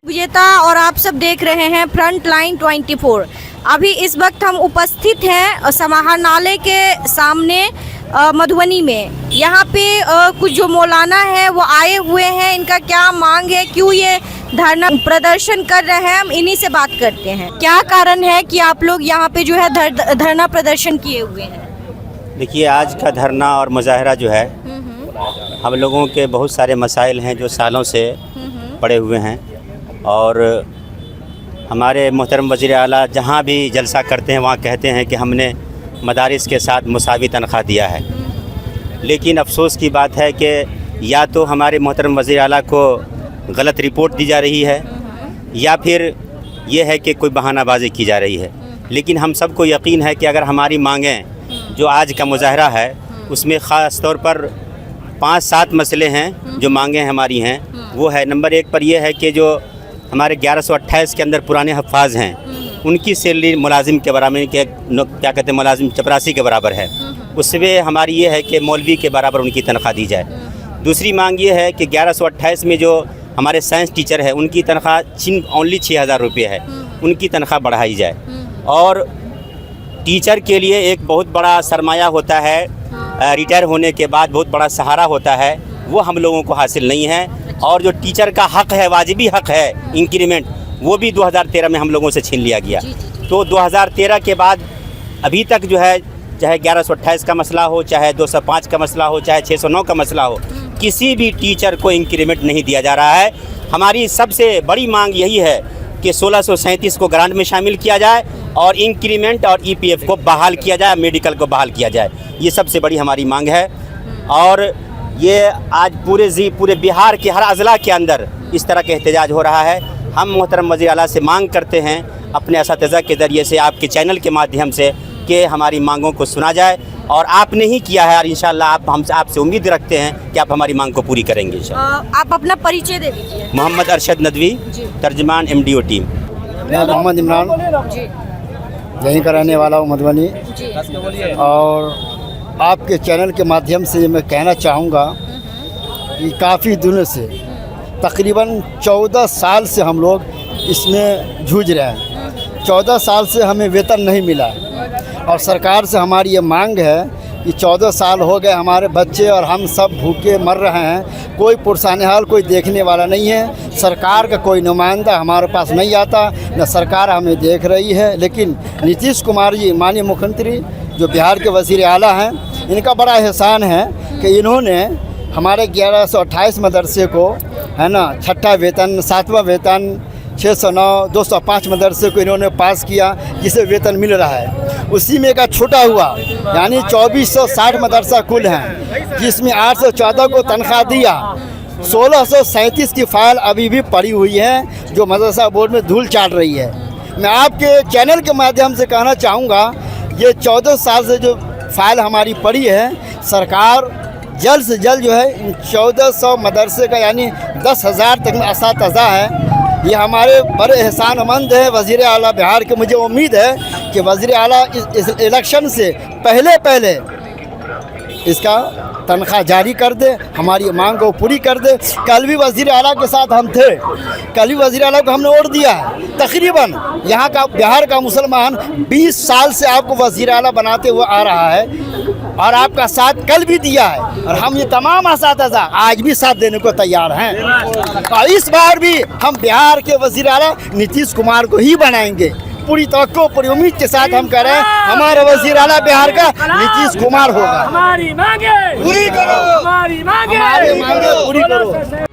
विजेता और आप सब देख रहे हैं फ्रंट लाइन 24। अभी इस वक्त हम उपस्थित हैं समाहरणालय के सामने मधुबनी में। यहाँ पे कुछ जो मौलाना है वो आए हुए हैं। इनका क्या मांग है, क्यों ये धरना प्रदर्शन कर रहे हैं, हम इन्हीं से बात करते हैं। क्या कारण है कि आप लोग यहाँ पे जो है धरना प्रदर्शन किए हुए हैं? देखिए, आज का धरना और मुजाहरा जो है, हम लोगों के बहुत सारे मसाइल हैं जो सालों से पड़े हुए हैं और हमारे मोहतरम वज़ीर आला जहाँ भी जलसा करते हैं वहाँ कहते हैं कि हमने मदारिस के साथ मुसावी तनख्वाह दिया है। लेकिन अफसोस की बात है कि या तो हमारे मोहतरम वज़ीर आला को गलत रिपोर्ट दी जा रही है या फिर ये है कि कोई बहानाबाजी की जा रही है। लेकिन हम सबको यकीन है कि अगर हमारी मांगें जो आज का मुजाहरा है उसमें ख़ास तौर पर 5-7 मसले हैं जो मांगें हमारी हैं। वो है, नंबर 1 पर यह है कि जो हमारे 1128 के अंदर पुराने हफ़ाज हैं उनकी सैलरी मुलाजिम के बराबर के क्या कहते हैं मुलाजिम चपरासी के बराबर है। उसमें हमारी ये है कि मौलवी के बराबर उनकी तनख्वाह दी जाए। दूसरी मांग ये है कि 1128 में जो हमारे साइंस टीचर है उनकी तनख्वाह ओनली 6,000 रुपये है, उनकी तनख्वाह बढ़ाई जाए। और टीचर के लिए एक बहुत बड़ा सरमाया होता है, रिटायर होने के बाद बहुत बड़ा सहारा होता है, वो हम लोगों को हासिल नहीं है। और जो टीचर का हक़ है, वाजिबी हक़ है इंक्रीमेंट, वो भी 2013 में हम लोगों से छीन लिया गया। तो 2013 के बाद अभी तक जो है, चाहे 1128 का मसला हो, चाहे 205 का मसला हो, चाहे 609 का मसला हो, किसी भी टीचर को इंक्रीमेंट नहीं दिया जा रहा है। हमारी सबसे बड़ी मांग यही है कि 1637 को ग्रांट में शामिल किया जाए और इंक्रीमेंट और ईपीएफ को बहाल किया जाए, मेडिकल को बहाल किया जाए। ये सबसे बड़ी हमारी मांग है। और ये आज पूरे बिहार के हर अज़ला के अंदर इस तरह का एहतजाज हो रहा है। हम मोहतरम वज़ीर आला से मांग करते हैं अपने असातिज़ा के ज़रिए से, आपके चैनल के माध्यम से, कि हमारी मांगों को सुना जाए। और आपने ही किया है और इंशाअल्लाह आपसे उम्मीद रखते हैं कि आप हमारी मांग को पूरी करेंगे इंशाअल्लाह। आप अपना परिचय दे दीजिए। मोहम्मद अरशद नदवी, तर्जमान MDO टीम। मैं मोहम्मद इमरान यहीं का रहने वाला हूँ, मधुबनी। और आपके चैनल के माध्यम से मैं कहना चाहूँगा कि काफ़ी दिनों से, तकरीबन 14 साल से हम लोग इसमें जूझ रहे हैं। 14 साल से हमें वेतन नहीं मिला और सरकार से हमारी ये मांग है कि 14 साल हो गए, हमारे बच्चे और हम सब भूखे मर रहे हैं। कोई पुरसाने हाल कोई देखने वाला नहीं है। सरकार का कोई नुमाइंदा हमारे पास नहीं आता, न सरकार हमें देख रही है। लेकिन नीतीश कुमार जी, माननीय मुख्यमंत्री जो बिहार के वज़ीर आला हैं, इनका बड़ा एहसान है कि इन्होंने हमारे 1128 मदरसे को, है ना, 6ठा वेतन, 7वां वेतन, 609, 205 मदरसे को इन्होंने पास किया, जिसे वेतन मिल रहा है। उसी में का छोटा हुआ, यानी 2460 मदरसा कुल हैं, जिसमें 814 को तनख्वाह दिया। 1637 की फ़ाइल अभी भी पड़ी हुई है जो मदरसा बोर्ड में धूल चाट रही है। मैं आपके चैनल के माध्यम से कहना चाहूँगा, ये 14 साल से जो फ़ाइल हमारी पड़ी है, सरकार जल्द से जल्द जो है इन 1400 मदरसे का, यानी 10,000 तक में असातिज़ा है, ये हमारे बड़े एहसानमंद है वज़ीर आला बिहार के। मुझे उम्मीद है कि वज़ीर आला इस इलेक्शन से पहले इसका तनख्वाह जारी कर दे, हमारी मांग को पूरी कर दे। कल भी वज़ीर आला के साथ हम थे, कल भी वज़ीर आला को हमने वोट दिया है। तकरीबन यहाँ का बिहार का मुसलमान 20 साल से आपको वज़ीर आला बनाते हुए आ रहा है और आपका साथ कल भी दिया है। और हम ये तमाम असातिज़ा आज भी साथ देने को तैयार हैं। और इस बार भी हम बिहार के वज़ीर आला नीतीश कुमार को ही बनाएंगे। पूरी तवक्को, पूरी उम्मीद के साथ हम कह रहे हैं, हमारा वज़ीर आला बिहार का नीतीश कुमार होगा। हमारी मांगे पूरी करो, हमारी मांगे पूरी करो।